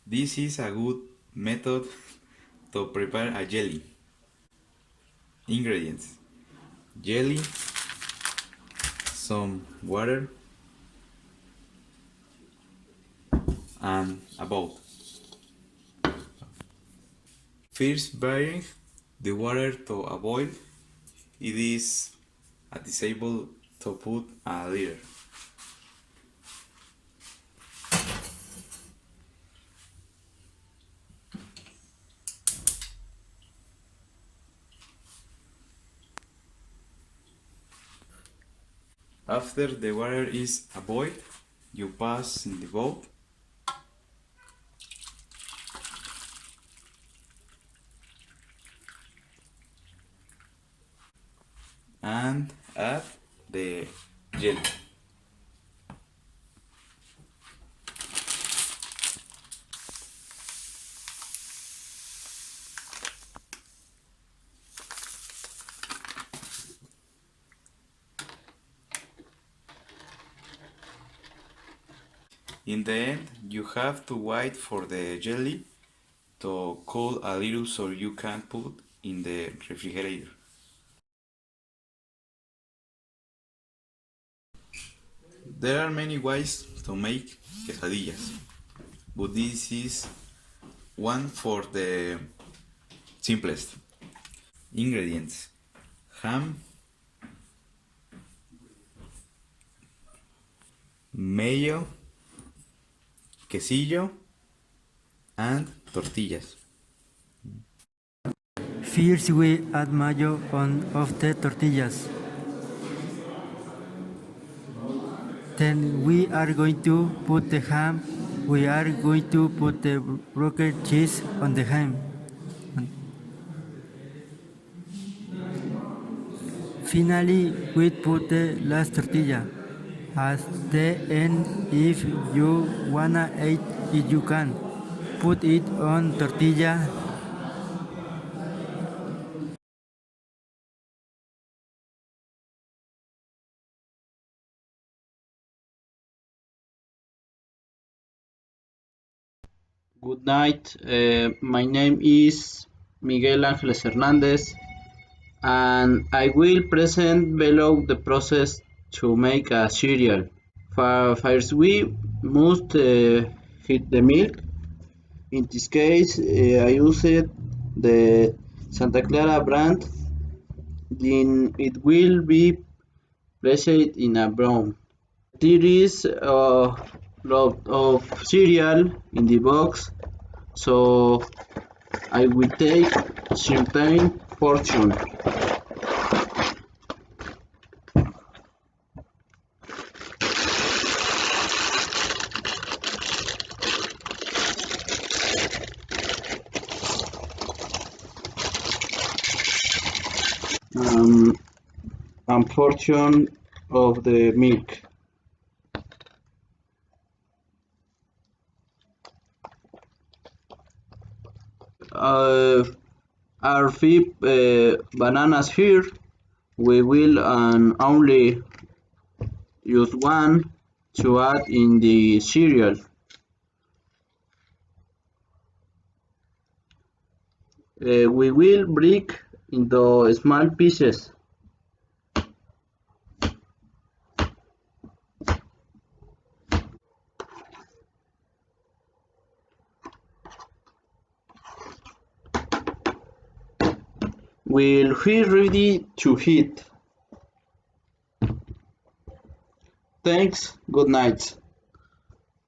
This is a good method to prepare a jelly. Ingredients: jelly, some water, and a bowl. First, bring the water to a boil. It is advisable to put a liter. After the water is boiled, you pass in the bowl and add the jelly. In the end, you have to wait for the jelly to cool a little so you can put in the refrigerator. There are many ways to make quesadillas, but this is one for the simplest. Ingredients: ham, mayo, quesillo, and tortillas. First we add mayo on of the tortillas. Then we are going to put the ham. We are going to put the broken cheese on the ham. Finally, we put the last tortilla. At the end, if you wanna eat it, you can put it on tortilla. Good night. My name is Miguel Hernandez, and I will present below the process to make a cereal. First, we must heat the milk. In this case, I used the Santa Clara brand. Then it will be placed in a brown. There is a lot of cereal in the box, so I will take certain portion. And portion of the milk. Our 5 bananas here. We will only use one to add in the cereal. We will break into small pieces. We'll be ready to eat. Thanks, good night.